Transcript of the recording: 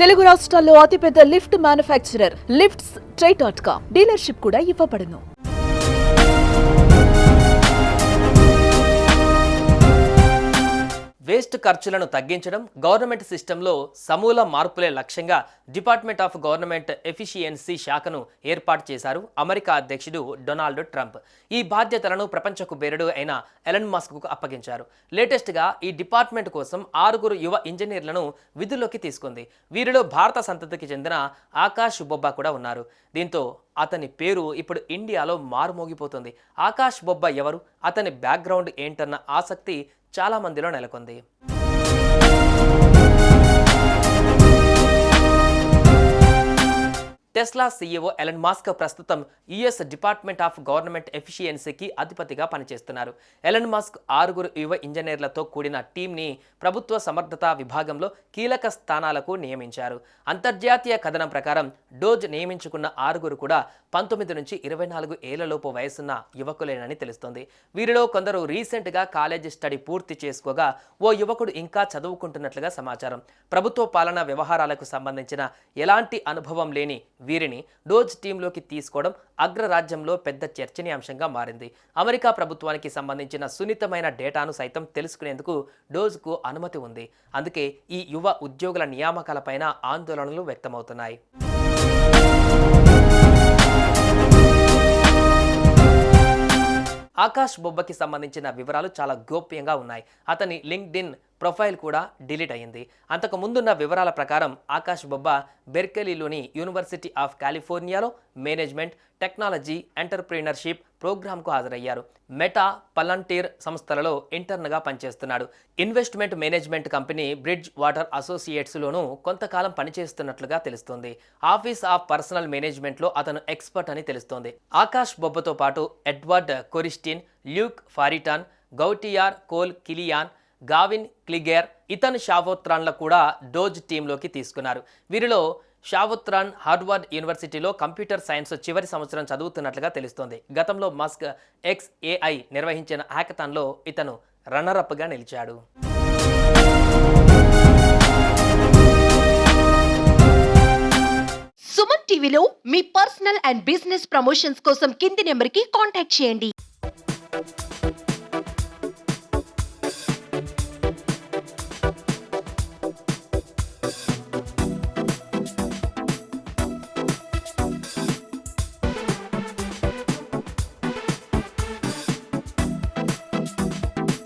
తెలుగు రాష్ట్రాల్లో అతిపెద్ద lift manufacturer lifts ట్రై.com dealership కూడా ఇవ్వబడును. వేస్ట్ ఖర్చులను తగ్గించడం, గవర్నమెంట్ సిస్టంలో సమూల మార్పులే లక్ష్యంగా డిపార్ట్మెంట్ ఆఫ్ గవర్నమెంట్ ఎఫిషియన్సీ శాఖను ఏర్పాటు చేశారు అమెరికా అధ్యక్షుడు డొనాల్డ్ ట్రంప్. ఈ బాధ్యతలను ప్రపంచ కుబేరుడు అయిన ఎలన్ మస్క్కు అప్పగించారు. లేటెస్ట్గా ఈ డిపార్ట్మెంట్ కోసం 6 యువ ఇంజనీర్లను విధుల్లోకి తీసుకుంది. వీరిలో భారత సంతతికి చెందిన ఆకాష్ బొబ్బా కూడా ఉన్నారు. దీంతో అతని పేరు ఇప్పుడు ఇండియాలో మారుమోగిపోతుంది. ఆకాష్ బొబ్బా ఎవరు, అతని బ్యాక్గ్రౌండ్ ఏంటన్న ఆసక్తి చాలా మందిలో నెలకొంది. టెస్లా సీఈఓ ఎలన్ మస్క్ ప్రస్తుతం యుఎస్ డిపార్ట్మెంట్ ఆఫ్ గవర్నమెంట్ ఎఫిషియన్సీకి అధిపతిగా పనిచేస్తున్నారు. ఎలన్ మస్క్ 6 యువ ఇంజనీర్లతో కూడిన టీంని ప్రభుత్వ సమర్థతా విభాగంలో కీలక స్థానాలకు నియమించారు. అంతర్జాతీయ కథనం ప్రకారం డోజ్ నియమించుకున్న 6 కూడా 19 నుంచి 24 ఏళ్లలోపు వయసున్న యువకులేనని తెలుస్తోంది. వీరిలో కొందరు రీసెంట్గా కాలేజీ స్టడీ పూర్తి చేసుకోగా ఓ యువకుడు ఇంకా చదువుకుంటున్నట్లుగా సమాచారం. ప్రభుత్వ పాలనా వ్యవహారాలకు సంబంధించిన ఎలాంటి అనుభవం లేని వీరిని డోజ్ టీంలోకి తీసుకోవడం అగ్రరాజ్యంలో పెద్ద చర్చనీయాంశంగా మారింది. అమెరికా ప్రభుత్వానికి సంబంధించిన సున్నితమైన డేటాను సైతం తెలుసుకునేందుకు డోజ్కు అనుమతి ఉంది. అందుకే ఈ యువ ఉద్యోగుల నియామకాలపైన ఆందోళనలు వ్యక్తమవుతున్నాయి. ఆకాష్ బొబ్బకి సంబంధించిన వివరాలు చాలా గోప్యంగా ఉన్నాయి. అతని లింక్డ్ఇన్ ప్రొఫైల్ కూడా డిలీట్ అయింది. అంతకు ముందున్న వివరాల ప్రకారం ఆకాష్ బొబ్బా బెర్కెలీలోని యూనివర్సిటీ ఆఫ్ కాలిఫోర్నియాలో మేనేజ్మెంట్, టెక్నాలజీ, ఎంటర్ప్రీనర్షిప్ ప్రోగ్రాంకు హాజరయ్యారు. మెటా, పలంటీర్ సంస్థలలో ఇంటర్న్గా పనిచేస్తున్నాడు. Investment management company Bridgewater అసోసియేట్స్లోనూ కొంతకాలం పనిచేస్తున్నట్లుగా తెలుస్తోంది. ఆఫీస్ ఆఫ్ పర్సనల్ మేనేజ్మెంట్లో అతను ఎక్స్పర్ట్ అని తెలుస్తోంది. ఆకాష్ బొబ్బతో పాటు ఎడ్వర్డ్ కొరిస్టిన్, ల్యూక్ ఫారిటాన్, గౌటియార్ కోల్ కిలియాన్, గావిన్ క్లిగేర్, ఇతన్ షావోత్రాన్ల కూడా డోజ్ టీంలోకి తీసుకున్నారు. వీరిలో షావోత్రాన్ హార్వర్డ్ యూనివర్సిటీలో కంప్యూటర్ సైన్స్ చివరి సంవత్సరం చదువుతున్నట్లుగా తెలుస్తోంది. గతంలో మస్క్ XAI నిర్వహించిన హ్యాకథాన్లో ఇతను రన్నరప్గా నిలిచాడు. సుమన్ టీవీలో మీ పర్సనల్ అండ్ బిజినెస్ ప్రమోషన్స్ కోసం కింది నెంబర్కి కాంటాక్ట్ చేయండి.